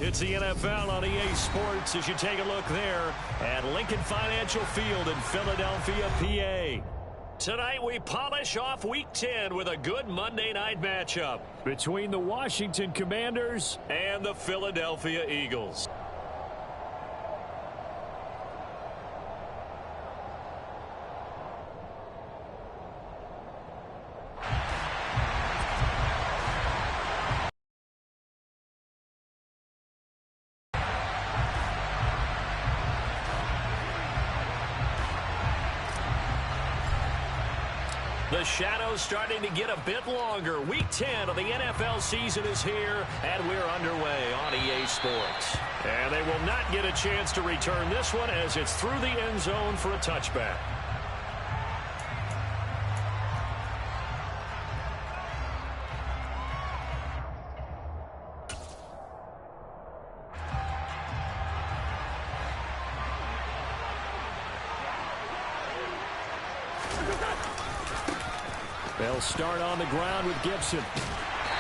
It's the NFL on EA Sports as you take a look there at Lincoln Financial Field in Philadelphia, PA. Tonight we polish off Week 10 with a good Monday night matchup between the Washington Commanders and the Philadelphia Eagles. The shadow's starting to get a bit longer. Week 10 of the NFL season is here, and we're underway on EA Sports. And they will not get a chance to return this one as it's through the end zone for a touchback. They'll start on the ground with Gibson.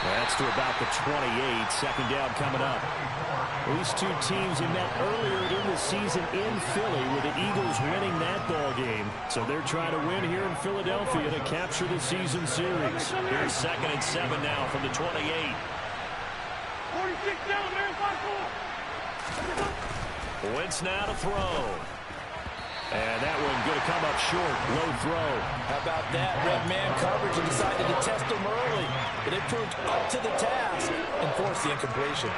That's to about the 28. Second down coming up. These two teams have met earlier in the season in Philly with the Eagles winning that ball game. So they're trying to win here in Philadelphia to capture the season series. Here's 2nd and 7 now from the 28. 46 down, man. Wentz now to throw. And that one going to come up short. Low throw. How about that? Red man coverage and decided to test him early. But it proved up to the task and forced the incompletion.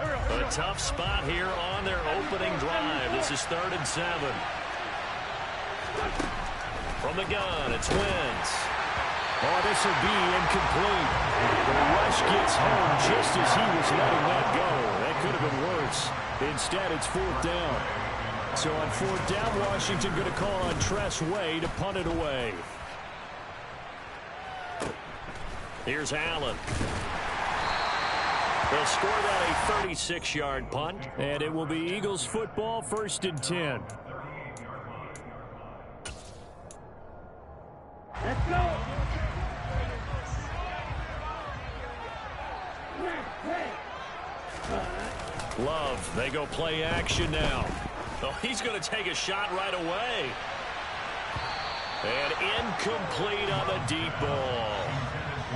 A tough spot here on their opening drive. This is 3rd and 7. From the gun, it's Wentz. Oh, this will be incomplete. The rush gets home just as he was letting that go. That could have been worse. Instead, it's 4th down. So on 4th down, Washington going to call on Tress Way to punt it away. Here's Allen. They'll score that a 36-yard punt. And it will be Eagles football, 1st and 10. Let's go. Love, they go play action now. Oh, he's going to take a shot right away. And incomplete on the deep ball.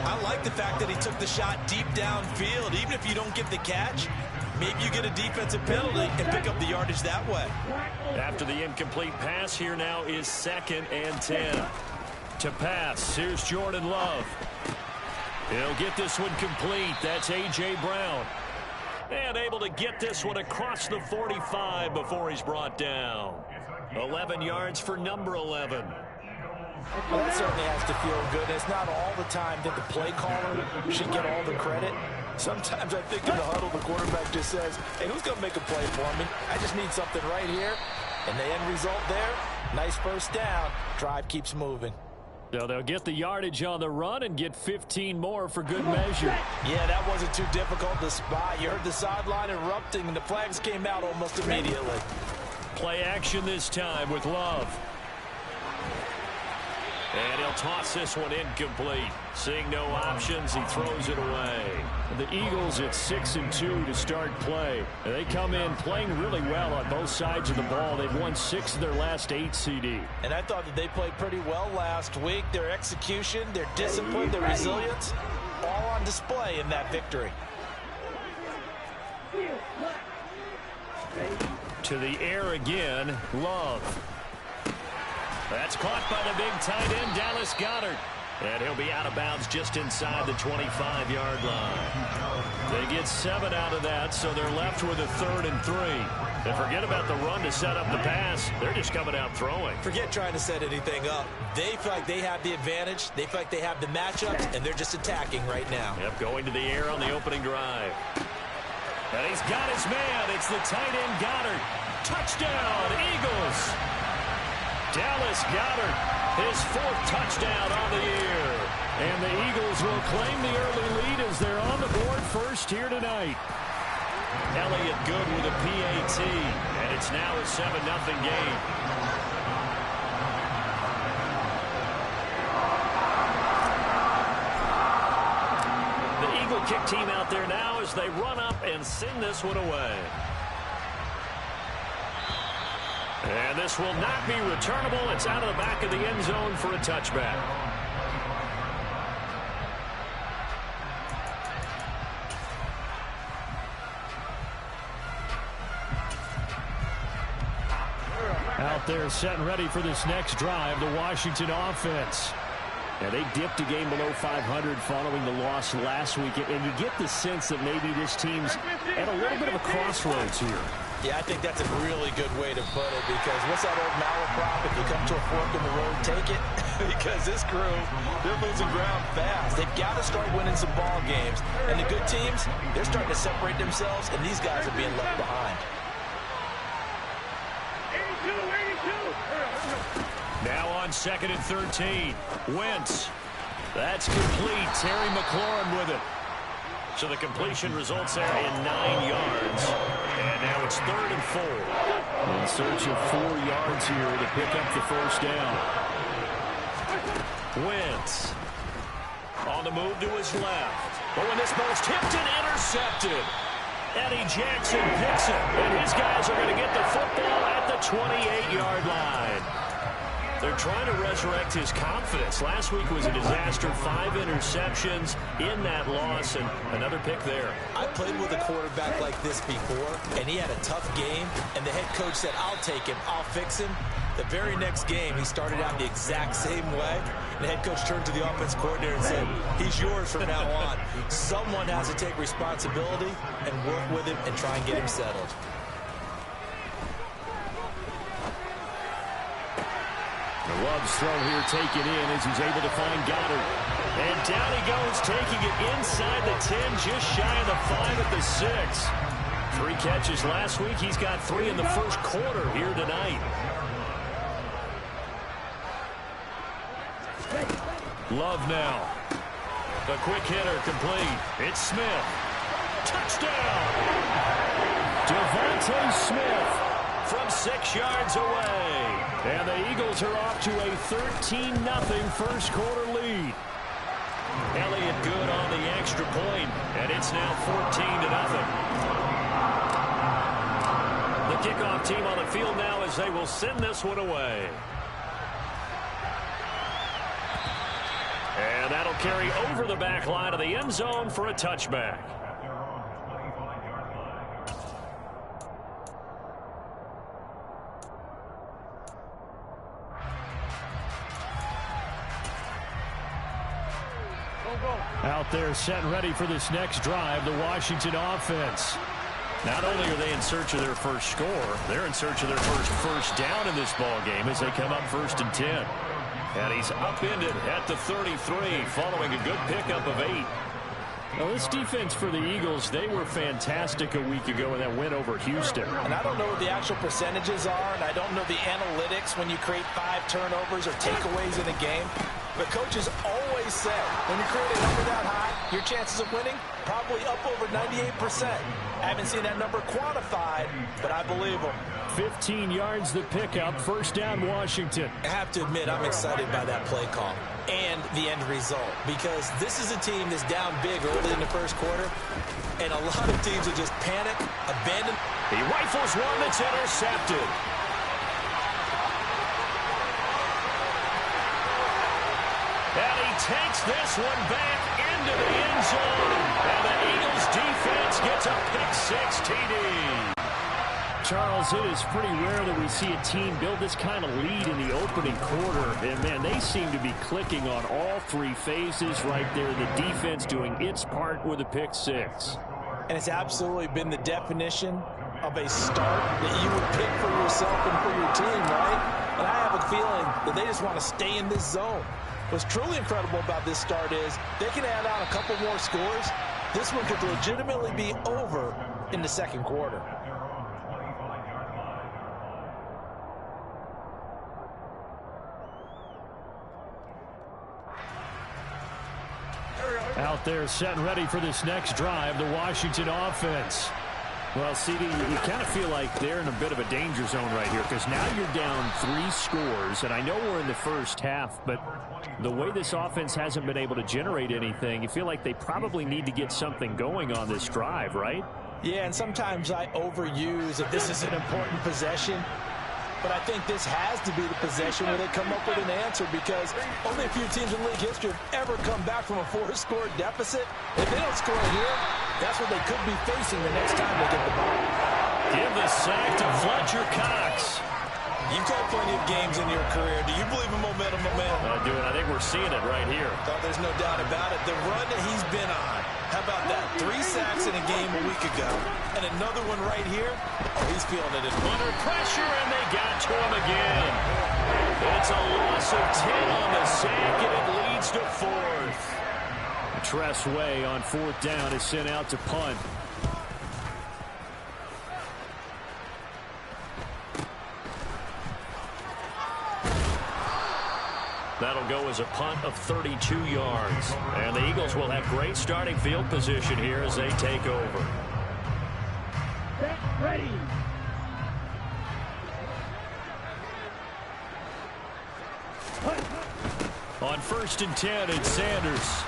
I like the fact that he took the shot deep downfield. Even if you don't get the catch, maybe you get a defensive penalty and pick up the yardage that way. After the incomplete pass, here now is 2nd and 10. To pass, here's Jordan Love. He'll get this one complete. That's A.J. Brown. And able to get this one across the 45 before he's brought down. 11 yards for number 11. Well, that certainly has to feel good. It's not all the time that the play caller should get all the credit. Sometimes I think in the huddle, the quarterback just says, hey, who's going to make a play for me? I just need something right here. And the end result there, nice 1st down. Drive keeps moving. So they'll get the yardage on the run and get 15 more for good measure. Yeah, that wasn't too difficult to spot. You heard the sideline erupting, and the flags came out almost immediately. Play action this time with Love. And he'll toss this one incomplete. Seeing no options, he throws it away. The Eagles at 6 and 2 to start play. They come in playing really well on both sides of the ball. They've won 6 of their last 8 CD. And I thought that they played pretty well last week. Their execution, their discipline, their resilience, all on display in that victory. To the air again, Love. That's caught by the big tight end, Dallas Goedert. And he'll be out of bounds just inside the 25-yard line. They get 7 out of that, so they're left with a 3rd and 3. And forget about the run to set up the pass. They're just coming out throwing. Forget trying to set anything up. They feel like they have the advantage. They feel like they have the matchups, and they're just attacking right now. Yep, going to the air on the opening drive. And he's got his man. It's the tight end, Goedert. Touchdown, Eagles. Dallas Goedert, his 4th touchdown on the year. And the Eagles will claim the early lead as they're on the board first here tonight. Elliott good with a PAT, and it's now a 7-0 game. out there now as they run up and send this one away. And this will not be returnable. It's out of the back of the end zone for a touchback. Out there set and ready for this next drive, the Washington offense. Yeah, they dipped a game below 500 following the loss last week, and you get the sense that maybe this team's at a little bit of a crossroads here. Yeah, I think that's a really good way to put it, because what's that old malaprop? If you come to a fork in the road, take it. Because this crew, they're losing ground fast. They've got to start winning some ball games. And the good teams, they're starting to separate themselves, and these guys are being left behind. Now on 2nd and 13. Wentz. That's complete. Terry McLaurin with it. So the completion results there in 9 yards. And now it's 3rd and 4. In search of 4 yards here to pick up the first down. Wentz. On the move to his left. Oh, and this ball's tipped and intercepted. Eddie Jackson picks it. And his guys are going to get the football at the 28-yard line. They're trying to resurrect his confidence. Last week was a disaster. 5 interceptions in that loss, and another pick there. I played with a quarterback like this before, and he had a tough game, and the head coach said, I'll take him, I'll fix him. The very next game, he started out the exact same way. The head coach turned to the offense coordinator and said, he's yours from now on. Someone has to take responsibility and work with him and try and get him settled. Love's throw here taken in as he's able to find Goddard. And down he goes, taking it inside the 10, just shy of the 5 at the 6. 3 catches last week. He's got 3 in the first quarter here tonight. Love now. The quick hitter complete. It's Smith. Touchdown! DeVonta Smith from 6 yards away. And the Eagles are off to a 13-0 first quarter lead. Elliott good on the extra point, and it's now 14-0. The kickoff team on the field now as they will send this one away. And that'll carry over the back line of the end zone for a touchback. Out there set and ready for this next drive, the Washington offense. Not only are they in search of their first score, they're in search of their first down in this ball game as they come up 1st and 10. And he's upended at the 33 following a good pickup of 8. Well, this defense for the Eagles, they were fantastic a week ago in that win over Houston. And I don't know what the actual percentages are, and I don't know the analytics when you create 5 turnovers or takeaways in a game. But coaches always say, when you create a number that high, your chances of winning probably up over 98%. I haven't seen that number quantified, but I believe them. 15 yards the pickup, first down Washington. I have to admit, I'm excited by that play call and the end result, because this is a team that's down big early in the first quarter, and a lot of teams will just panic, abandon. He rifles one that's intercepted. And he takes this one back into the end zone, and the Eagles defense gets a pick-6 TD. Charles, it is pretty rare that we see a team build this kind of lead in the opening quarter. And, man, they seem to be clicking on all 3 phases right there. The defense doing its part with a pick-6. And it's absolutely been the definition of a start that you would pick for yourself and for your team, right? And I have a feeling that they just want to stay in this zone. What's truly incredible about this start is they can add on a couple more scores. This one could legitimately be over in the second quarter. Out there set and ready for this next drive, the Washington offense. Well, CD, you kind of feel like they're in a bit of a danger zone right here because now you're down 3 scores, and I know we're in the first half, but the way this offense hasn't been able to generate anything, you feel like they probably need to get something going on this drive, right? Yeah, and sometimes I overuse that this is an important possession, but I think this has to be the possession where they come up with an answer because only a few teams in league history have ever come back from a 4-score deficit. If they don't score here, that's what they could be facing the next time they get the ball. Give the sack to Fletcher Cox. You've had plenty of games in your career. Do you believe in momentum? I do, and I think we're seeing it right here. Oh, there's no doubt about it. The run that he's been on. How about that? 3 sacks in a game a week ago. And another one right here. Oh, he's feeling it. Under pressure, and they got to him again. It's a loss of 10 on the sack, and it leads to 4th. Tress Way on 4th down is sent out to punt. That'll go as a punt of 32 yards. And the Eagles will have great starting field position here as they take over. Get ready. On 1st and 10, it's Sanders.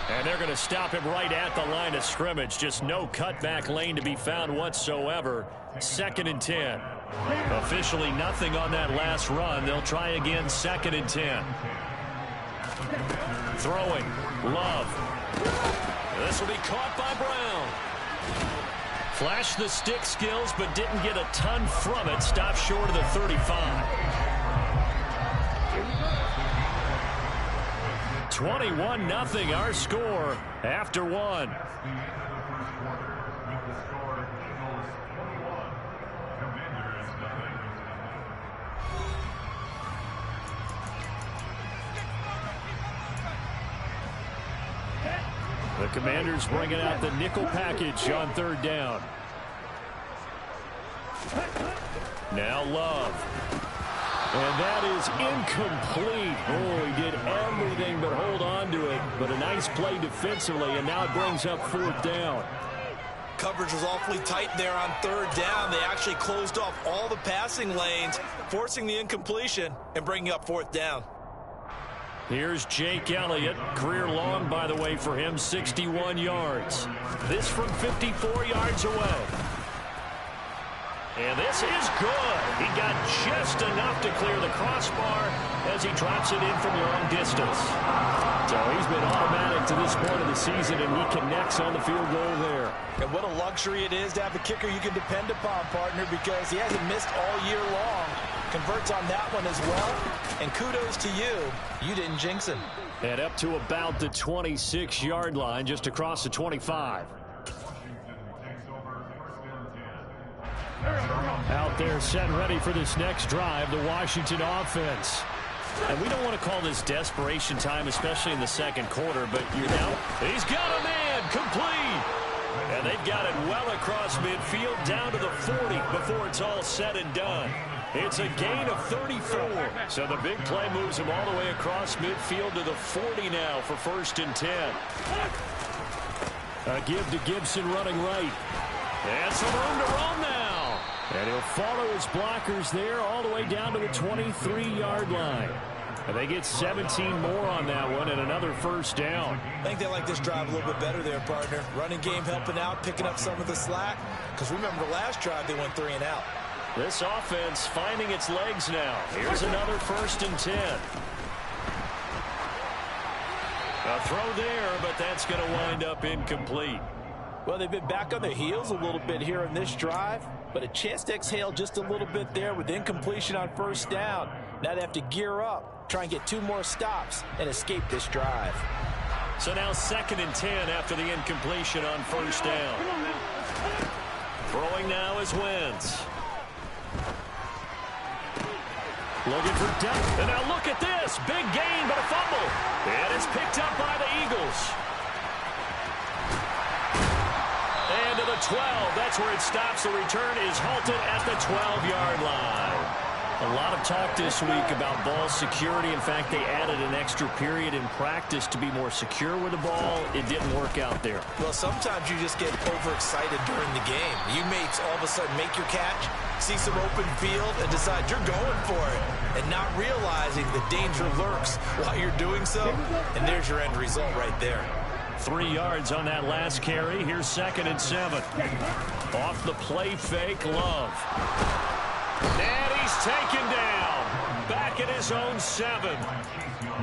And they're going to stop him right at the line of scrimmage. Just no cutback lane to be found whatsoever. 2nd and 10. Officially nothing on that last run. They'll try again 2nd and 10. Throwing. Love. This will be caught by Brown. Flashed the stick skills but didn't get a ton from it. Stopped short of the 35. 21-0 our score after 1. The Commanders bringing out the nickel package on 3rd down. Now Love. And that is incomplete. Oh, he did everything but hold on to it. But a nice play defensively, and now it brings up 4th down. Coverage was awfully tight there on 3rd down. They actually closed off all the passing lanes, forcing the incompletion and bringing up 4th down. Here's Jake Elliott. Career long, by the way, for him, 61 yards. This from 54 yards away. And this is good. He got just enough to clear the crossbar as he drops it in from long distance. So he's been automatic to this point of the season, and he connects on the field goal there. And what a luxury it is to have a kicker you can depend upon, partner, because he hasn't missed all year long. Converts on that one as well. And kudos to you. You didn't jinx him. And up to about the 26-yard line, just across the 25. Out there set ready for this next drive, the Washington offense. And we don't want to call this desperation time, especially in the 2nd quarter, but you know, he's got a man complete. And they've got it well across midfield down to the 40 before it's all said and done. It's a gain of 34. So the big play moves him all the way across midfield to the 40 now for 1st and 10. A give to Gibson running right. And some room to roam now. And he'll follow his blockers there all the way down to the 23-yard line. And they get 17 more on that one and another 1st down. I think they like this drive a little bit better there, partner. Running game helping out, picking up some of the slack. Because remember the last drive, they went 3 and out. This offense finding its legs now. Here's another 1st and 10. A throw there, but that's going to wind up incomplete. Well, they've been back on their heels a little bit here in this drive, but a chance to exhale just a little bit there with incompletion on 1st down. Now they have to gear up, try and get 2 more stops, and escape this drive. So now 2nd and 10 after the incompletion on 1st down. Throwing now is Wentz. Looking for depth. And now look at this. Big gain, but a fumble. And it's picked up by the Eagles. And to the 12. That's where it stops. The return is halted at the 12-yard line. A lot of talk this week about ball security. In fact, they added an extra period in practice to be more secure with the ball. It didn't work out there. Well, sometimes you just get overexcited during the game. You may all of a sudden make your catch, see some open field, and decide you're going for it, and not realizing the danger lurks while you're doing so. And there's your end result right there. 3 yards on that last carry. Here's 2nd and 7. Off the play fake, Love. And he's taken down. Back at his own 7.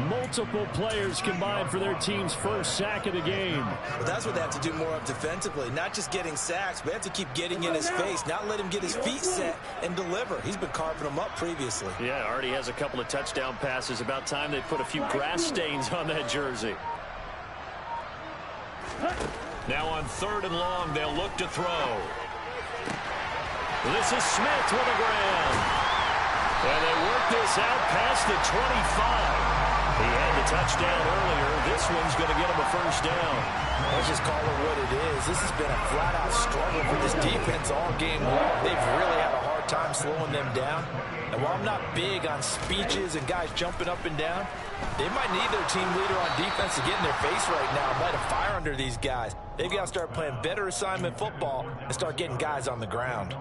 Multiple players combined for their team's first sack of the game. Well, that's what they have to do more of defensively. Not just getting sacks, but they have to keep getting in his face, not let him get his feet set and deliver. He's been carving them up previously. Yeah, already has a couple of touchdown passes. About time they put a few grass stains on that jersey. Now on 3rd and long, they'll look to throw. This is Smith with the ground. And they work this out past the 25. He had the touchdown earlier. This one's going to get him a first down. Let's just call it what it is. This has been a flat-out struggle for this defense all game long. They've really had a hard time slowing them down. And while I'm not big on speeches and guys jumping up and down, they might need their team leader on defense to get in their face right now and light a fire under these guys. They've got to start playing better assignment football and start getting guys on the ground.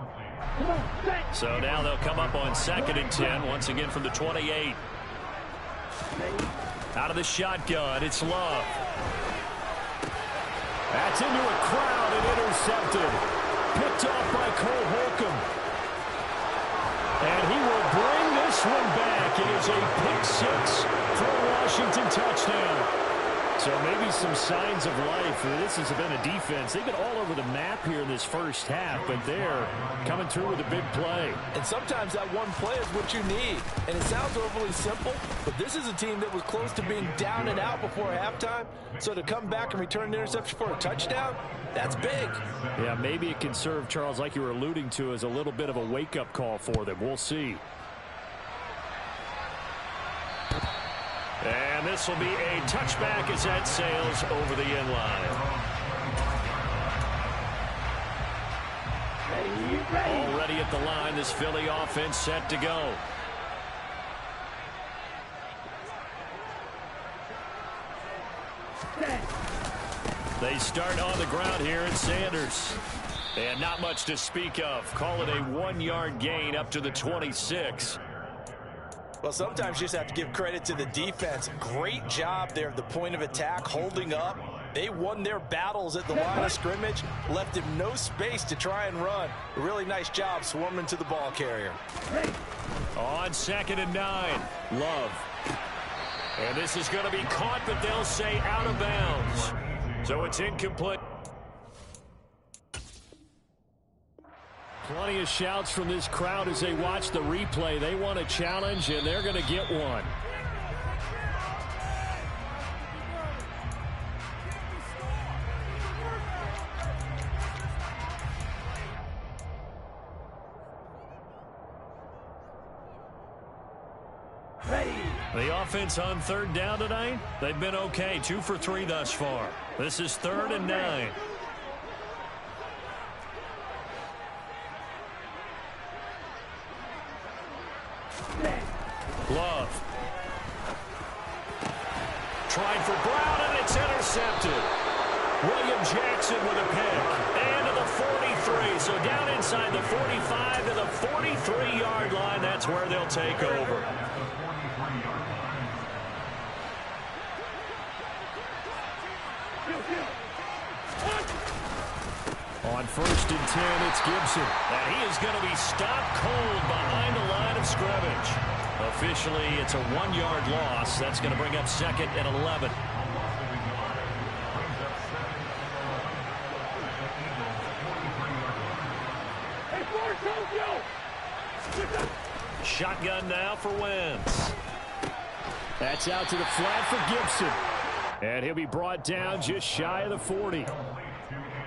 So now they'll come up on 2nd and 10, once again from the 28. Out of the shotgun, it's Love. That's into a crowd and intercepted. Picked off by Cole Holcomb. And he will bring this one back. It is a pick 6 for a Washington touchdown. So maybe some signs of life. This has been a defense. They've been all over the map here in this first half, but they're coming through with a big play. And sometimes that one play is what you need. And it sounds overly simple, but this is a team that was close to being down and out before halftime. So to come back and return an interception for a touchdown, that's big. Yeah, maybe it can serve, Charles, like you were alluding to, as a little bit of a wake-up call for them. We'll see. And this will be a touchback as that sails over the end line. Already at the line, this Philly offense set to go. They start on the ground here at Sanders. And not much to speak of. Call it a 1-yard gain up to the 26. Well, sometimes you just have to give credit to the defense. Great job there at the point of attack, holding up. They won their battles at the line of scrimmage, left him no space to try and run. A really nice job swarming to the ball carrier. On 2nd and 9, Love. And this is going to be caught, but they'll say out of bounds. So it's incomplete. Plenty of shouts from this crowd as they watch the replay. They want a challenge, and they're going to get one. The offense on 3rd down tonight, they've been okay. 2 for 3 thus far. This is 3rd and 9. Love. Trying for Brown, and it's intercepted. William Jackson with a pick. And to the 43. So down inside the 45 to the 43-yard line. That's where they'll take over. On 1st and 10, it's Gibson. And he is going to be stopped cold behind the line of scrimmage. Officially, it's a 1-yard loss. That's going to bring up 2nd and 11. Shotgun now for Wentz. That's out to the flat for Gibson. And he'll be brought down just shy of the 40.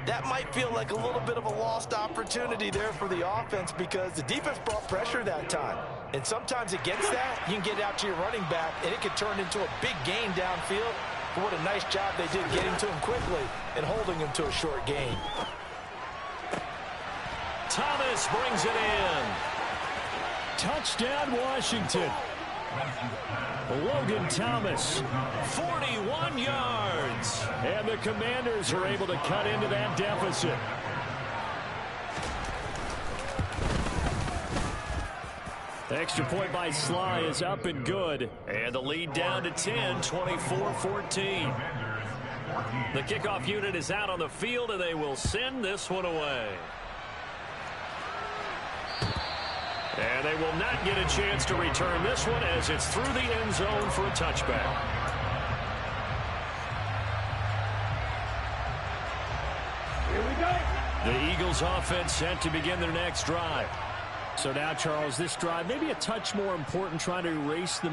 That might feel like a little bit of a lost opportunity there for the offense because the defense brought pressure that time. And sometimes against that, you can get out to your running back, and it could turn into a big gain downfield. But what a nice job they did getting to him quickly and holding him to a short gain. Thomas brings it in. Touchdown, Washington. Logan Thomas, 41 yards. And the Commanders are able to cut into that deficit. The extra point by Sly is up and good. And the lead down to 10, 24-14. The kickoff unit is out on the field, and they will send this one away. And they will not get a chance to return this one as it's through the end zone for a touchback. Here we go. The Eagles offense set to begin their next drive. So now, Charles, this drive maybe a touch more important, trying to erase them.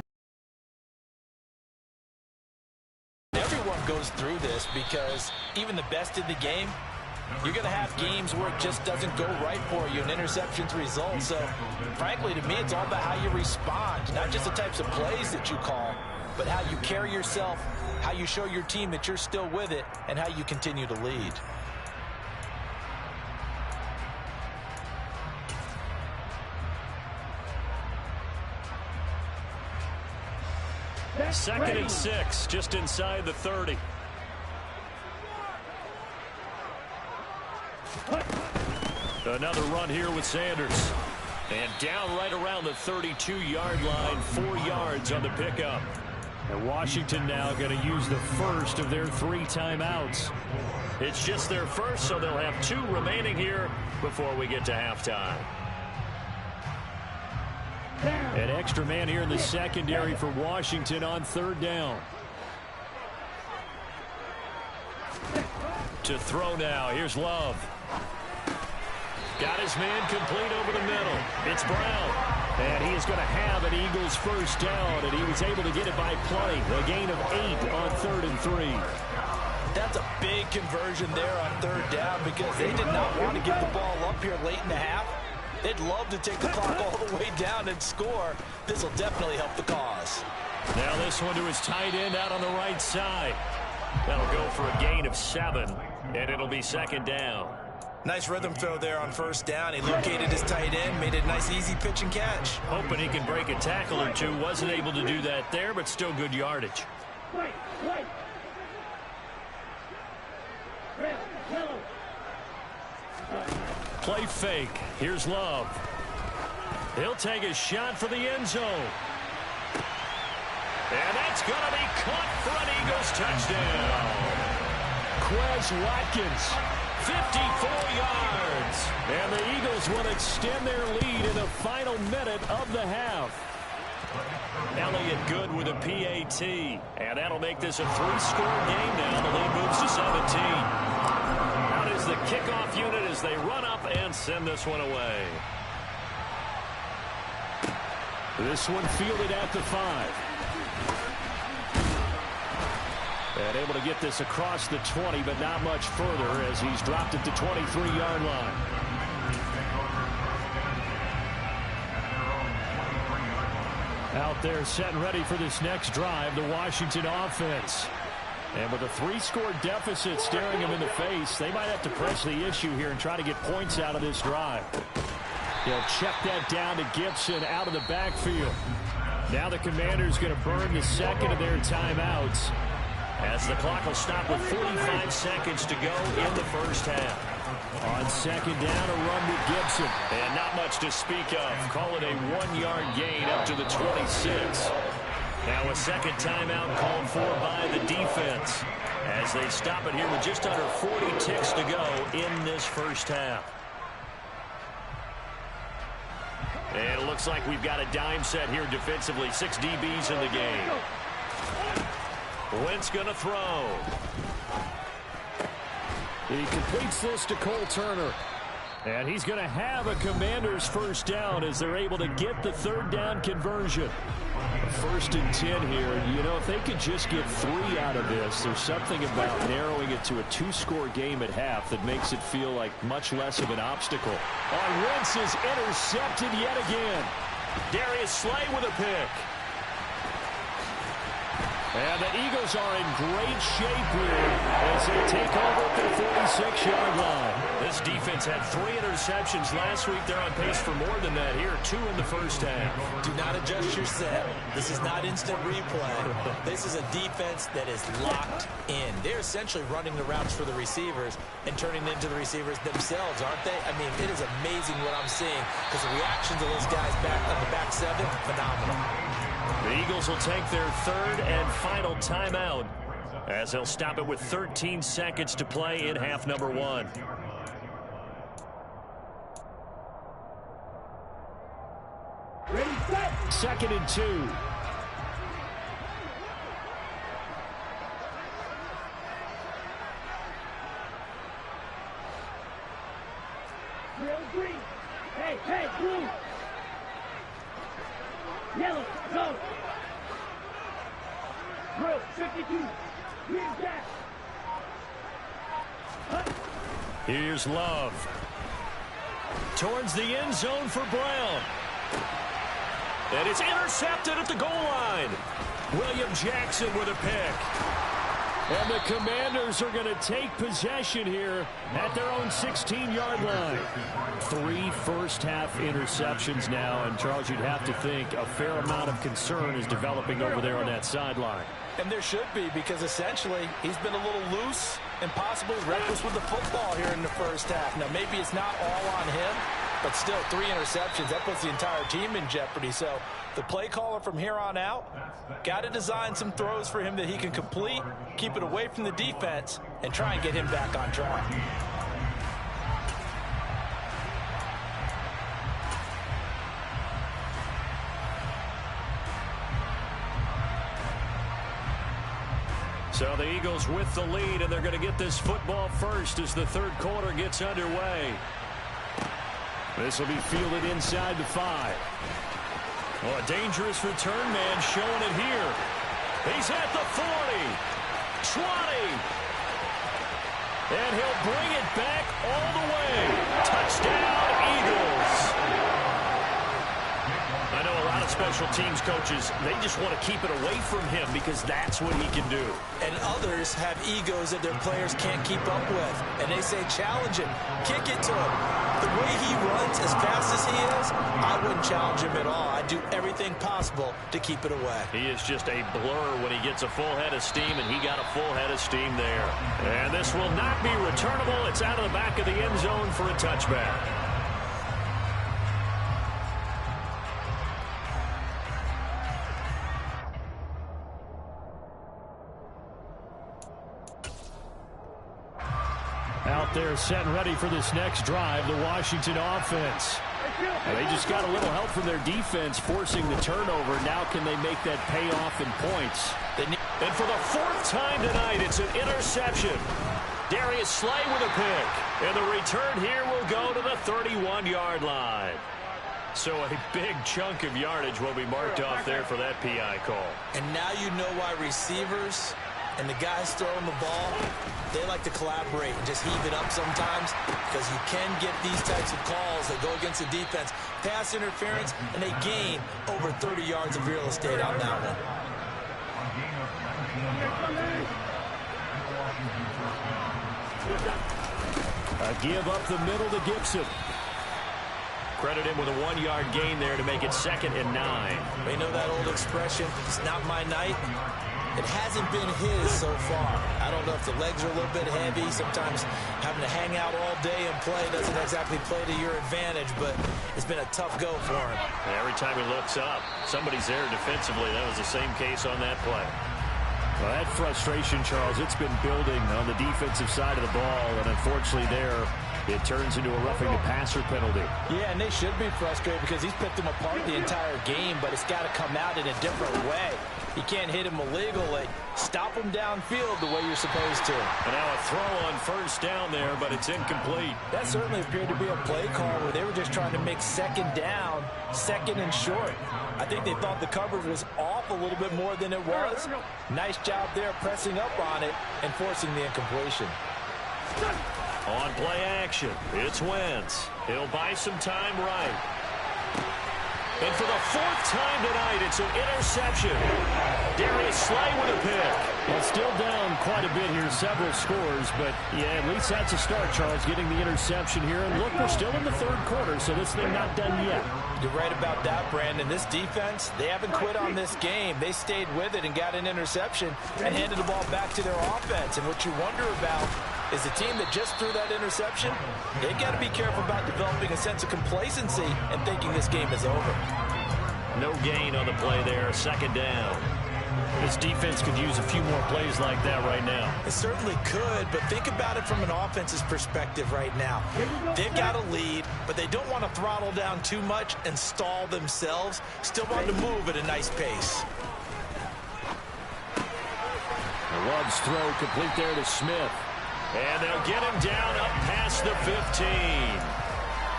Everyone goes through this because even the best in the game, you're going to have games where it just doesn't go right for you and interceptions result. So, frankly, to me, it's all about how you respond, not just the types of plays that you call, but how you carry yourself, how you show your team that you're still with it, and how you continue to lead. Second and 6, just inside the 30. Another run here with Sanders. And down right around the 32-yard line, 4 yards on the pickup. And Washington now going to use the first of their 3 timeouts. It's just their first, so they'll have 2 remaining here before we get to halftime. An extra man here in the secondary for Washington on 3rd down. To throw now, here's Love. Got his man complete over the middle. It's Brown. And he is going to have an Eagles first down, and he was able to get it by play. A gain of 8 on 3rd and 3. That's a big conversion there on 3rd down because they did not want to give the ball up here late in the half. They'd love to take the clock all the way down and score. This will definitely help the cause. Now this one to his tight end out on the right side. That'll go for a gain of 7, and it'll be 2nd down. Nice rhythm throw there on 1st down. He located his tight end, made it a nice easy pitch and catch. Hoping he can break a tackle or two. Wasn't able to do that there, but still good yardage. Wait. Red, yellow. Play fake. Here's Love. He'll take a shot for the end zone. And that's going to be caught for an Eagles touchdown. Quez Watkins, 54 yards. And the Eagles will extend their lead in the final minute of the half. Elliott good with a PAT. And that'll make this a 3-score game now. The lead moves to 17. Out is the kickoff unit as they run up and send this one away. This one fielded at the 5. And able to get this across the 20, but not much further as he's dropped it to 23-yard line. Out there set and ready for this next drive, the Washington offense. And with a 3-score deficit staring them in the face, they might have to press the issue here and try to get points out of this drive. They'll check that down to Gibson out of the backfield. Now the Commanders going to burn the second of their timeouts, as the clock will stop with 45 seconds to go in the first half. On 2nd down, a run with Gibson. And not much to speak of. Call it a 1-yard gain up to the 26. Now a 2nd timeout called for by the defense as they stop it here with just under 40 ticks to go in this first half. And it looks like we've got a dime set here defensively. 6 DBs in the game. Wentz going to throw. He completes this to Cole Turner. And he's going to have a Commanders first down as they're able to get the 3rd down conversion. 1st and 10 here. You know, if they could just get 3 out of this, there's something about narrowing it to a 2-score game at half that makes it feel like much less of an obstacle. Wentz is intercepted yet again. Darius Slay with a pick. And the Eagles are in great shape here as they take over at the 46-yard line. This defense had 3 interceptions last week. They're on pace for more than that here. 2 in the first half. Do not adjust your set. This is not instant replay. This is a defense that is locked in. They're essentially running the routes for the receivers and turning into the receivers themselves, aren't they? I mean, it is amazing what I'm seeing because the reactions of those guys back on the back 7, phenomenal. The Eagles will take their 3rd and final timeout as they'll stop it with 13 seconds to play in half number 1. Ready, set. 2nd and 2. Real green. Hey, hey, blue. Yellow, go. Blue, 52. Green, jack. Here's Love. Towards the end zone for Brown. And it's intercepted at the goal line. William Jackson with a pick. And the Commanders are going to take possession here at their own 16-yard line. 3 first-half interceptions now, and Charles, you'd have to think a fair amount of concern is developing over there on that sideline. And there should be, because essentially he's been a little loose and possibly reckless with the football here in the first half. Now, maybe it's not all on him, but still 3 interceptions. That puts the entire team in jeopardy. So the play caller from here on out got to design some throws for him that he can complete, keep it away from the defense, and try and get him back on track. So the Eagles with the lead, and they're going to get this football first as the 3rd quarter gets underway. This will be fielded inside the 5. Well, a dangerous return man showing it here. He's at the 40, 20, and he'll bring it back all the way. Touchdown, Eagles. I know a lot of special teams coaches, they just want to keep it away from him because that's what he can do. And others have egos that their players can't keep up with. And they say, challenge him, kick it to him. The way he runs as fast as he is, I wouldn't challenge him at all. I'd do everything possible to keep it away. He is just a blur when he gets a full head of steam, and he got a full head of steam there. And this will not be returnable. It's out of the back of the end zone for a touchback. Out there set and ready for this next drive, the Washington offense. They just got a little help from their defense forcing the turnover. Now can they make that pay off in points? And for the 4th time tonight, it's an interception. Darius Slay with a pick. And the return here will go to the 31-yard line. So a big chunk of yardage will be marked off there for that PI call. And now you know why receivers and the guys throwing the ball, they like to collaborate and just heave it up sometimes because you can get these types of calls that go against the defense. Pass interference, and they gain over 30 yards of real estate on that one. A give up the middle to Gibson. Credit him with a 1-yard gain there to make it 2nd and 9. They know that old expression, it's not my night. It hasn't been his so far. I don't know if the legs are a little bit heavy. Sometimes having to hang out all day and play doesn't exactly play to your advantage, but it's been a tough go for him. And every time he looks up, somebody's there defensively. That was the same case on that play. Well, that frustration, Charles, it's been building on the defensive side of the ball, and unfortunately there, it turns into a roughing the passer penalty. Yeah, and they should be frustrated because he's picked them apart the entire game, but it's got to come out in a different way. You can't hit him illegally. Stop him downfield the way you're supposed to. And now a throw on 1st down there, but it's incomplete. That certainly appeared to be a play call where they were just trying to make 2nd down, 2nd and short. I think they thought the coverage was off a little bit more than it was. Nice job there pressing up on it and forcing the incompletion. On play action, it's Wentz. He'll buy some time right. And for the fourth time tonight, it's an interception. Darius Slay with a pick. Well, still down quite a bit here, several scores, but yeah, at least that's a start, Charles, getting the interception here. And look, we're still in the third quarter, so this thing not done yet. You're right about that, Brandon. This defense, they haven't quit on this game. They stayed with it and got an interception and handed the ball back to their offense. And what you wonder about is the team that just threw that interception, they got to be careful about developing a sense of complacency and thinking this game is over. No gain on the play there, second down. This defense could use a few more plays like that right now. It certainly could, but think about it from an offense's perspective right now. They've got a lead, but they don't want to throttle down too much and stall themselves. Still want to move at a nice pace. Love's throw complete there to Smith. And they'll get him down up past the 15.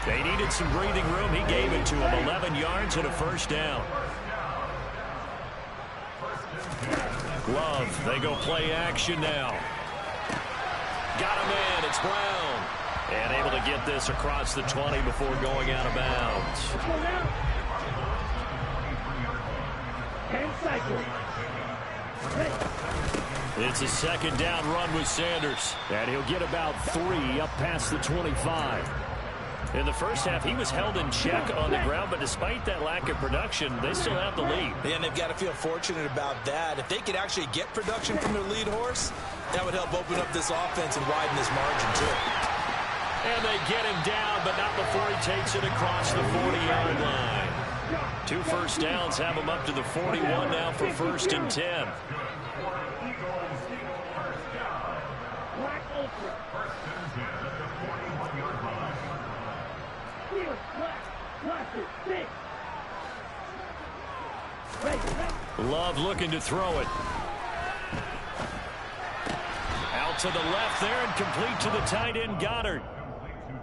They needed some breathing room. He gave it to him. 11 yards and a first down. Love, they go play action now. Got him in. It's Brown. And able to get this across the 20 before going out of bounds. 10 cycles. It's a second down run with Sanders. And he'll get about 3 up past the 25. In the first half, he was held in check on the ground, but despite that lack of production, they still have the lead. And they've got to feel fortunate about that. If they could actually get production from their lead horse, that would help open up this offense and widen this margin, too. And they get him down, but not before he takes it across the 40-yard line. 2 first downs have him up to the 41 now for 1st and 10. Black Ultra. Steel, black, plastic, stick. Love looking to throw it. Out to the left there and complete to the tight end Goddard.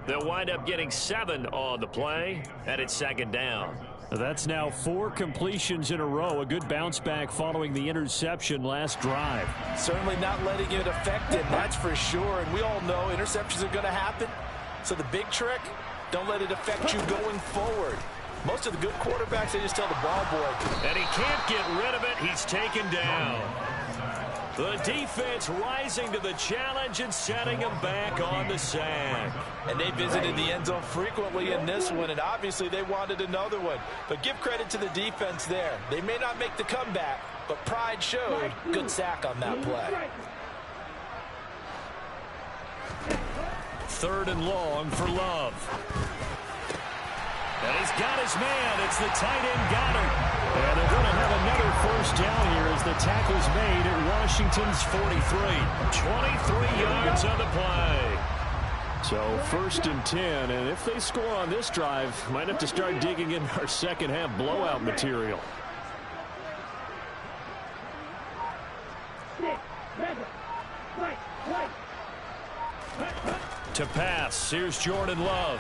They'll wind up getting 7 on the play, and it's second down. That's now 4 completions in a row. A good bounce back following the interception last drive. Certainly not letting it affect him, that's for sure. And we all know interceptions are going to happen. So the big trick, don't let it affect you going forward. Most of the good quarterbacks, they just tell the ball boy. And he can't get rid of it. He's taken down. The defense rising to the challenge and setting him back on the sack. And they visited the end zone frequently in this one, and obviously they wanted another one. But give credit to the defense there. They may not make the comeback, but pride showed. Good sack on that play. 3rd and long for Love. And he's got his man. It's the tight end Goddard. And they're going to have another first down here as the tackle's made at Washington's 43. 23 yards on the play. So 1st and 10, and if they score on this drive, might have to start digging in our second half blowout material. Stick, leather, right. To pass, here's Jordan Love.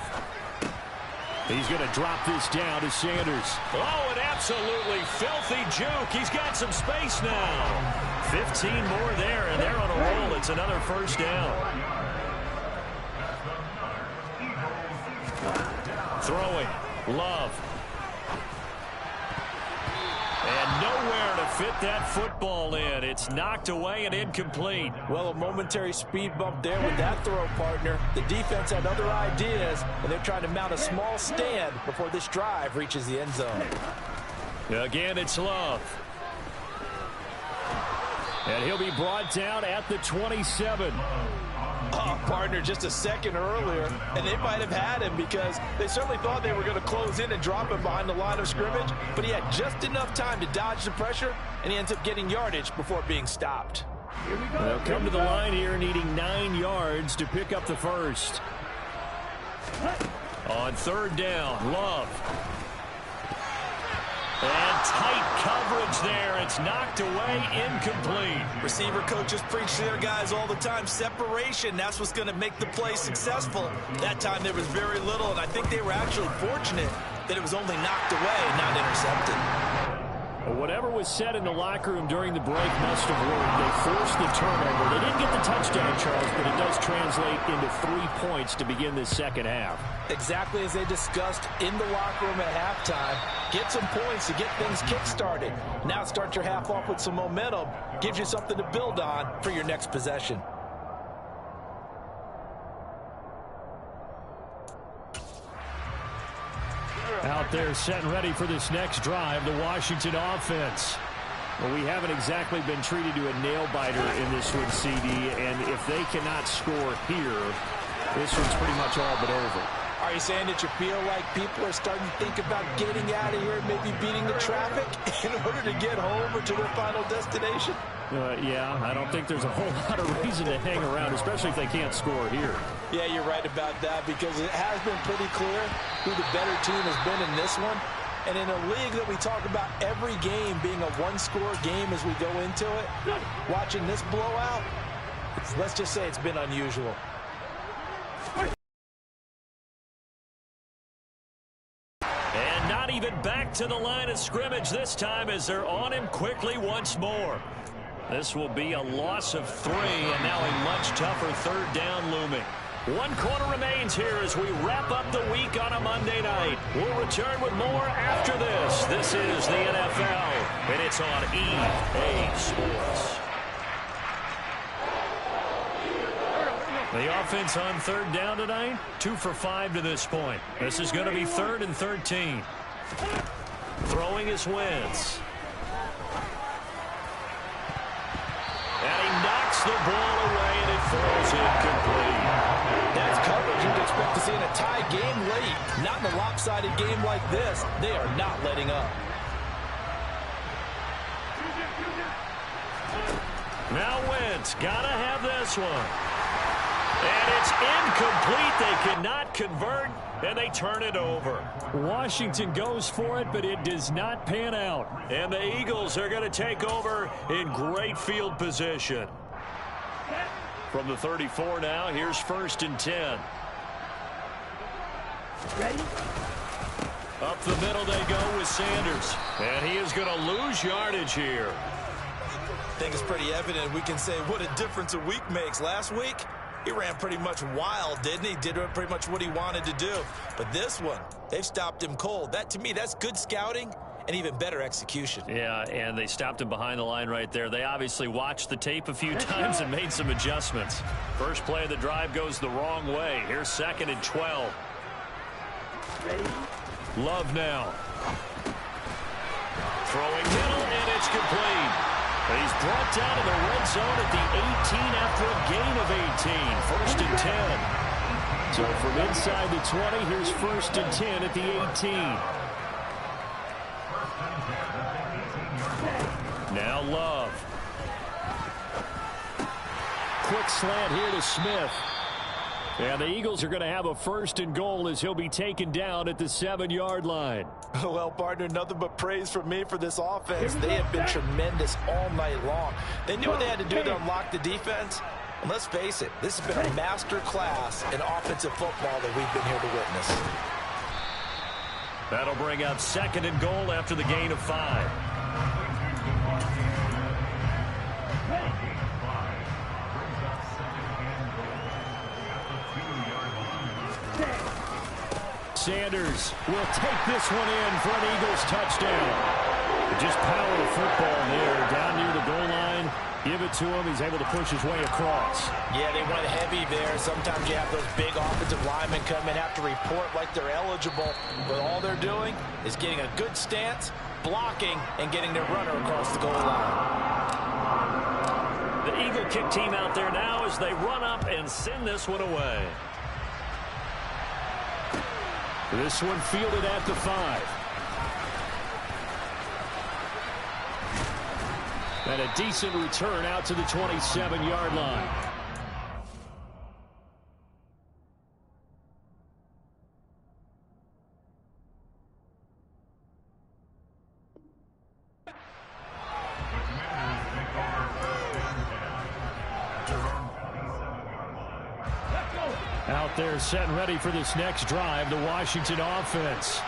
He's going to drop this down to Sanders. Oh, an absolutely filthy juke. He's got some space now. 15 more there, and they're on a roll. It's another first down. Throwing, Love. And nowhere to fit that football in. It's knocked away and incomplete. Well, a momentary speed bump there with that throw, partner. The defense had other ideas, and they're trying to mount a small stand before this drive reaches the end zone. Again, it's Love. And he'll be brought down at the 27. Oh, partner, just a second earlier, and they might have had him because they certainly thought they were going to close in and drop him behind the line of scrimmage, but he had just enough time to dodge the pressure, and he ends up getting yardage before being stopped. They'll come to the line here needing 9 yards to pick up the first. On 3rd down, Love. And tight coverage there. It's knocked away, incomplete. Receiver coaches preach to their guys all the time. Separation, that's what's going to make the play successful. That time there was very little, and I think they were actually fortunate that it was only knocked away, not intercepted. Well, whatever was said in the locker room during the break must have worked. They forced the turnover. They didn't get the touchdown, Charles, but it does translate into 3 points to begin this second half. Exactly as they discussed in the locker room at halftime. Get some points to get things kick-started. Now start your half off with some momentum. Gives you something to build on for your next possession. Out there set and ready for this next drive, the Washington offense. Well, we haven't exactly been treated to a nail-biter in this one, CD, and if they cannot score here, this one's pretty much all but over. Are you saying that you feel like people are starting to think about getting out of here and maybe beating the traffic in order to get home or to their final destination? Yeah, I don't think there's a whole lot of reason to hang around, especially if they can't score here. Yeah, you're right about that because it has been pretty clear who the better team has been in this one. And in a league that we talk about every game being a one-score game as we go into it, watching this blowout, let's just say it's been unusual. And not even back to the line of scrimmage this time as they're on him quickly once more. This will be a loss of 3, and now a much tougher third down looming. 1 quarter remains here as we wrap up the week on a Monday night. We'll return with more after this. This is the NFL, and it's on EA Sports. The offense on third down tonight, 2 for 5 to this point. This is going to be 3rd and 13. Throwing is Wentz. And he knocks the ball away, and it falls incomplete. That's coverage you'd expect to see in a tie game late. Not in a lopsided game like this. They are not letting up. Now Wentz, gotta have this one. And it's incomplete. They cannot convert, and they turn it over. Washington goes for it, but it does not pan out. And the Eagles are going to take over in great field position. From the 34 now, here's 1st and 10. Ready? Up the middle they go with Sanders. And he is going to lose yardage here. I think it's pretty evident we can say what a difference a week makes. Last week, he ran pretty much wild, didn't he? Did pretty much what he wanted to do. But this one, they've stopped him cold. That, to me, that's good scouting and even better execution. Yeah, and they stopped him behind the line right there. They obviously watched the tape a few times and made some adjustments. First play of the drive goes the wrong way. Here's 2nd and 12. Ready? Love now. Throwing middle, and it's complete. He's brought down in the red zone at the 18 after a gain of 18. 1st and 10. So from inside the 20, here's 1st and 10 at the 18. Now Love. Quick slant here to Smith. And the Eagles are going to have a 1st and goal as he'll be taken down at the 7-yard line. Well, partner, nothing but praise from me for this offense. They have been tremendous all night long. They knew what they had to do to unlock the defense. And let's face it, this has been a master class in offensive football that we've been here to witness. That'll bring up 2nd and goal after the gain of 5. Sanders will take this one in for an Eagles touchdown. Just power of football there. Down near the goal line. Give it to him. He's able to push his way across. Yeah, they went heavy there. Sometimes you have those big offensive linemen come in, have to report like they're eligible. But all they're doing is getting a good stance, blocking, and getting their runner across the goal line. The Eagle kick team out there now as they run up and send this one away. This one fielded at the 5. And a decent return out to the 27-yard line. Out there set and ready for this next drive, the Washington offense.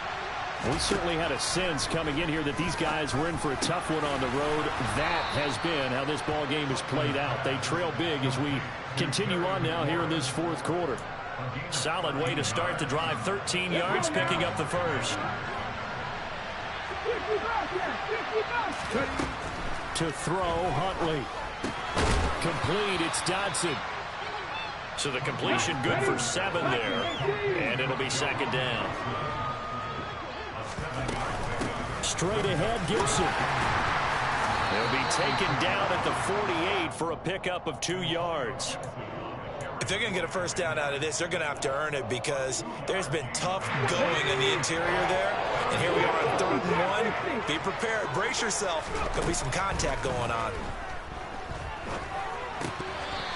We certainly had a sense coming in here that these guys were in for a tough one on the road. That has been how this ball game has played out. They trail big as we continue on now here in this fourth quarter. Solid way to start the drive. 13 yards, picking up the first. To throw, Huntley. Complete, it's Dodson. So the completion good for 7 there. And it'll be second down. Straight ahead, Gibson. They'll be taken down at the 48 for a pickup of 2 yards. If they're going to get a first down out of this, they're going to have to earn it because there's been tough going in the interior there. And here we are on 3rd and 1. Be prepared. Brace yourself. There'll be some contact going on.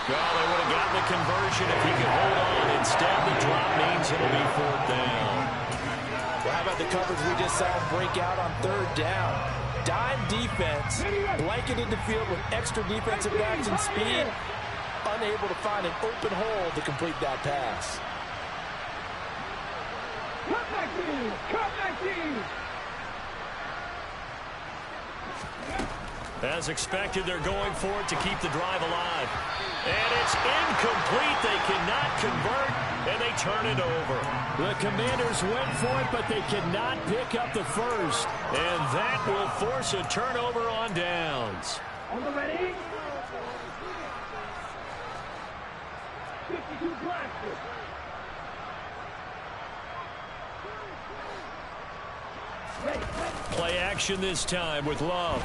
Well, they would have gotten the conversion if he could hold on. Instead, the drop means it'll be 4th down. Well, how about the coverage we just saw break out on 3rd down? Dime defense, blanketed the field with extra defensive backs and speed, unable to find an open hole to complete that pass. As expected, they're going for it to keep the drive alive. And it's incomplete. They cannot convert, and they turn it over. The Commanders went for it, but they cannot pick up the first. And that will force a turnover on downs. On the ready? 52 blasters. Play action this time with Love.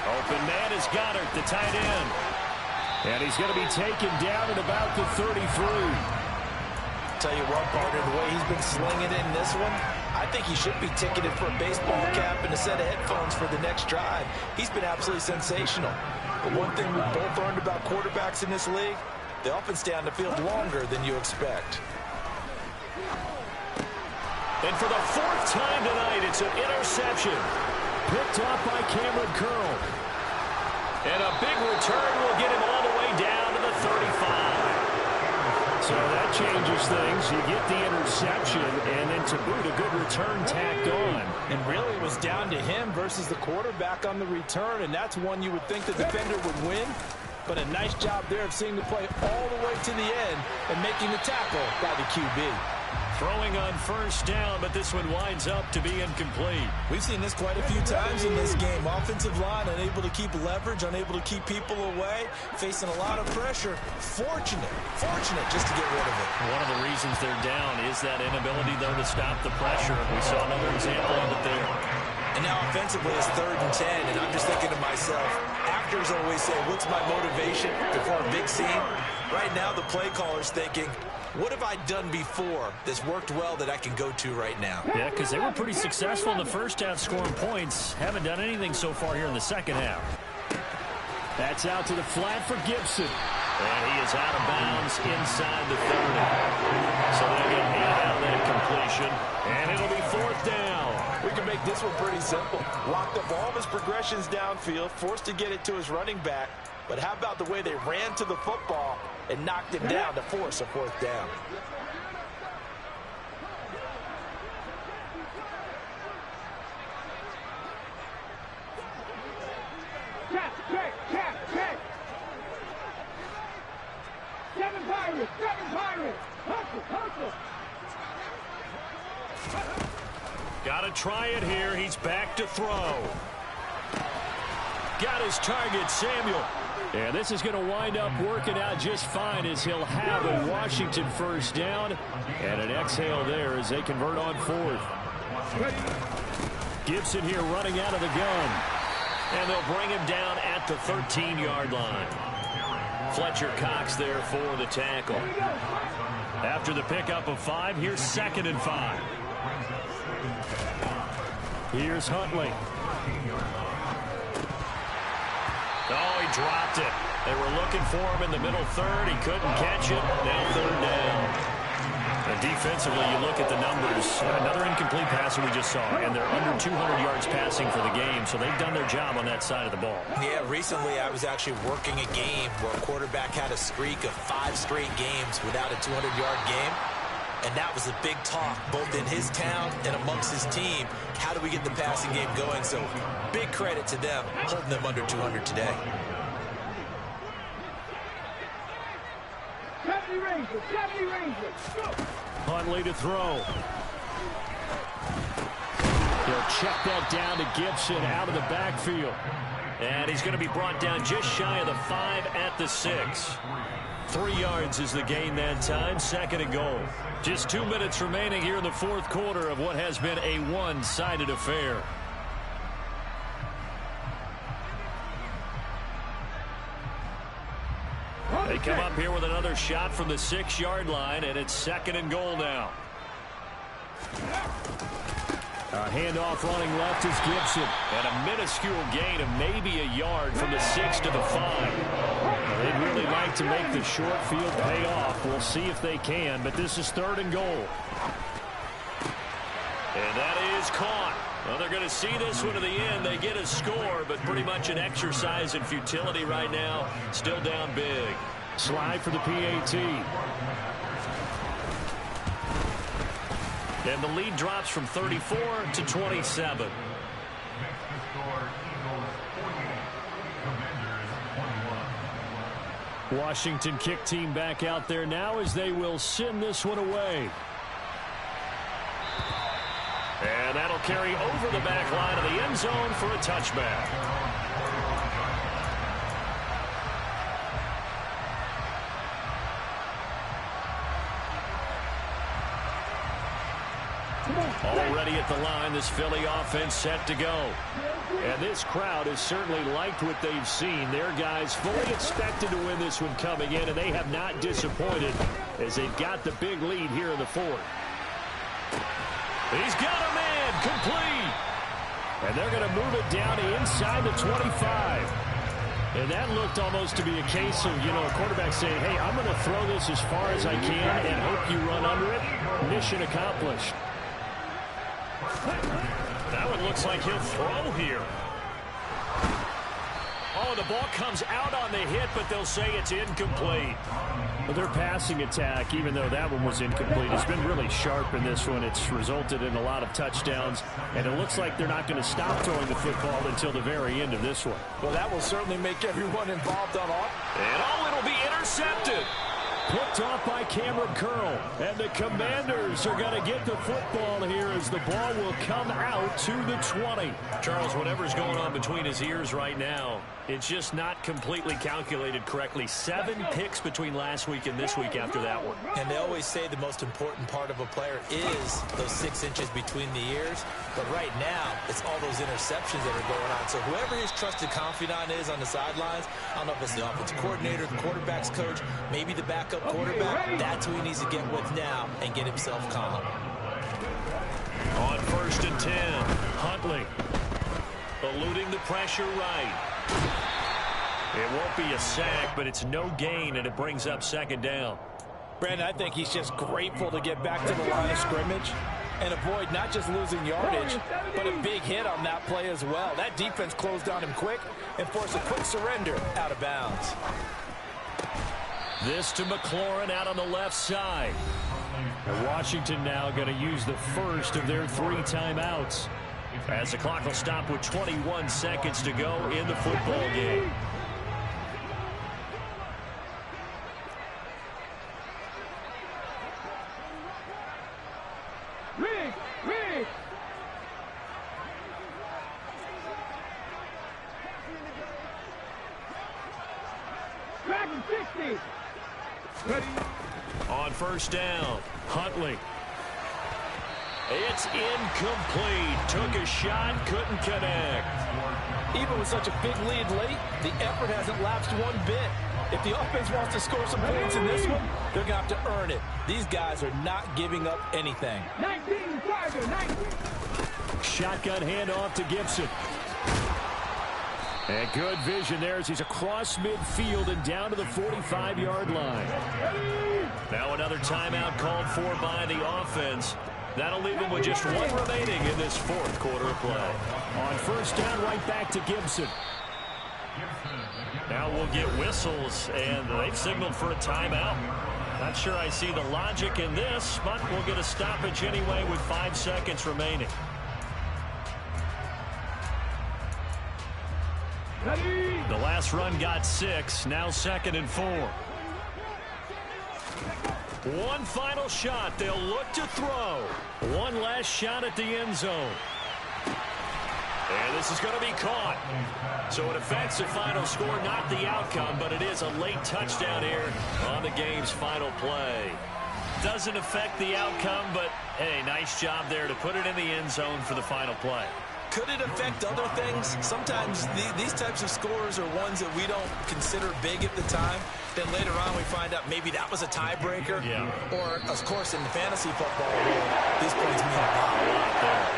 Open man is Goddard, the tight end. And he's going to be taken down at about the 33. Tell you what, partner, the way he's been slinging in this one, I think he should be ticketed for a baseball cap and a set of headphones for the next drive. He's been absolutely sensational. But one thing we've both learned about quarterbacks in this league, they often stay on the field longer than you expect. And for the 4th time tonight, it's an interception. Picked off by Cameron Curl. And a big return will get him all the way down to the 35. So that changes things. You get the interception, and then to boot, a good return tacked on. And really, it was down to him versus the quarterback on the return, and that's one you would think the defender would win. But a nice job there of seeing the play all the way to the end and making the tackle by the QB. Throwing on 1st down, but this one winds up to be incomplete. We've seen this quite a few times in this game. Offensive line unable to keep leverage, unable to keep people away, facing a lot of pressure. Fortunate just to get rid of it. One of the reasons they're down is that inability, though, to stop the pressure. We saw another example of it there. And now offensively it's 3rd and 10, and I'm just thinking to myself, actors always say, what's my motivation before a big scene? Right now the play caller's thinking, what have I done before that's worked well that I can go to right now? Yeah, because they were pretty successful in the first half scoring points. Haven't done anything so far here in the second half. That's out to the flat for Gibson. And he is out of bounds inside the 30. So they'll get 8 out of that completion. And it'll be 4th down. We can make this one pretty simple. Locked up all of his progressions downfield, forced to get it to his running back. But how about the way they ran to the football and knocked him down to force a 4th down? Check. 7 Pirates. Hustle. Got to try it here. He's back to throw. Got his target, Samuel. And this is going to wind up working out just fine as he'll have a Washington 1st down. And an exhale there as they convert on 4th. Gibson here running out of the gun. And they'll bring him down at the 13-yard line. Fletcher Cox there for the tackle. After the pickup of 5, here's 2nd and 5. Here's Huntley. Oh, he dropped it. They were looking for him in the middle 3rd. He couldn't catch it. Now 3rd down. And defensively, you look at the numbers. Another incomplete pass that we just saw, and they're under 200 yards passing for the game, so they've done their job on that side of the ball. Yeah, recently I was actually working a game where a quarterback had a streak of 5 straight games without a 200-yard game. And that was a big talk, both in his town and amongst his team. How do we get the passing game going? So big credit to them, holding them under 200 today. 70 Rangers, 70 Rangers. Go. Huntley to throw. He'll check that down to Gibson out of the backfield. And he's going to be brought down just shy of the 5 at the 6. 3 yards is the gain that time, 2nd and goal. Just 2 minutes remaining here in the 4th quarter of what has been a one-sided affair. They come up here with another shot from the 6-yard line, and it's 2nd and goal now. A handoff running left is Gibson. And a minuscule gain of maybe a yard from the 6 to the 5. They'd really like to make the short field pay off. We'll see if they can, but this is 3rd and goal. And that is caught. Well, they're going to see this one to the end. They get a score, but pretty much an exercise in futility right now. Still down big. Slide for the PAT. And the lead drops from 34 to 27. Washington kick team back out there now as they will send this one away. And that'll carry over the back line of the end zone for a touchback. Already at the line, this Philly offense set to go. And this crowd has certainly liked what they've seen. Their guys fully expected to win this one coming in, and they have not disappointed as they've got the big lead here in the 4th. He's got a man, complete. And they're going to move it down to inside the 25. And that looked almost to be a case of, a quarterback saying, hey, I'm going to throw this as far as I can and hope you run under it. Mission accomplished. That one looks like he'll throw here. Oh, the ball comes out on the hit, but they'll say it's incomplete. Well, their passing attack, even though that one was incomplete, has been really sharp in this one. It's resulted in a lot of touchdowns, and it looks like they're not going to stop throwing the football until the very end of this one. Well, that will certainly make everyone involved on all. And it'll be intercepted. Picked off by Cameron Curl. And the Commanders are going to get the football here as the ball will come out to the 20. Charles, whatever's going on between his ears right now, it's just not completely calculated correctly. 7 picks between last week and this week after that one. And they always say the most important part of a player is those 6 inches between the ears. But right now, it's all those interceptions that are going on. So whoever his trusted confidant is on the sidelines, I don't know if it's the offensive coordinator, the quarterback's coach, maybe the backup quarterback, that's who he needs to get with now and get himself calm. On 1st and 10, Huntley eluding the pressure right. It won't be a sack, but it's no gain, and it brings up 2nd down. Brandon, I think he's just grateful to get back to the line of scrimmage and avoid not just losing yardage, but a big hit on that play as well. That defense closed on him quick and forced a quick surrender out of bounds. This to McLaurin out on the left side. And Washington now going to use the first of their 3 timeouts. As the clock will stop with 21 seconds to go in the football game. Rig! Dragon 60! Ready? On 1st down, Huntley. It's incomplete. Took a shot, couldn't connect. Even with such a big lead late, the effort hasn't lapsed one bit. If the offense wants to score some points in this one, they're going to have to earn it. These guys are not giving up anything. 19, Tiger, 19. Shotgun handoff to Gibson. And good vision there as he's across midfield and down to the 45-yard line. Now another timeout called for by the offense. That'll leave them with just 1 remaining in this 4th quarter of play. On 1st down, right back to Gibson. Now we'll get whistles, and they've signaled for a timeout. Not sure I see the logic in this, but we'll get a stoppage anyway with 5 seconds remaining. Ready. The last run got 6. Now 2nd and 4. One final shot. They'll look to throw. One last shot at the end zone. And this is going to be caught. So it affects the final score, not the outcome, but it is a late touchdown here on the game's final play. Doesn't affect the outcome, but, hey, nice job there to put it in the end zone for the final play. Could it affect other things? Sometimes these types of scores are ones that we don't consider big at the time. Then later on we find out maybe that was a tiebreaker. Yeah. Or, of course, in the fantasy football world, these points mean a lot there.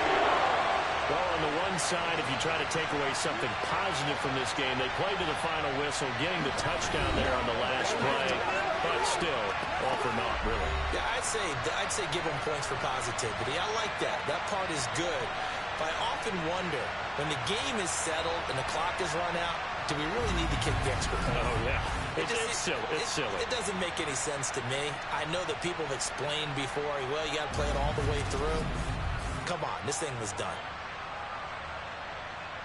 Well, on the one side, if you try to take away something positive from this game, they played to the final whistle, getting the touchdown there on the last play. But still, all for naught, really. Yeah, I'd say give them points for positivity. I like that. That part is good. But I often wonder, when the game is settled and the clock is run out, do we really need to kick the extra point? Oh, yeah. It's silly. It's silly. It doesn't make any sense to me. I know that people have explained before, well, you got to play it all the way through. Come on, this thing was done.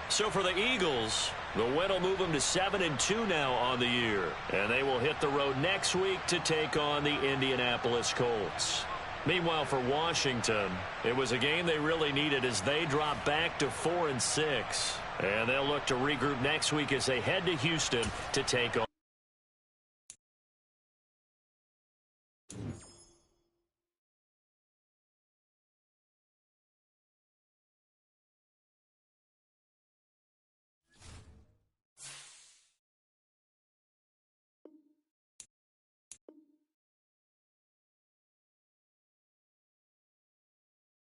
So for the Eagles, the win will move them to 7-2 now on the year. And they will hit the road next week to take on the Indianapolis Colts. Meanwhile, for Washington, it was a game they really needed as they drop back to 4-6. And they'll look to regroup next week as they head to Houston to take on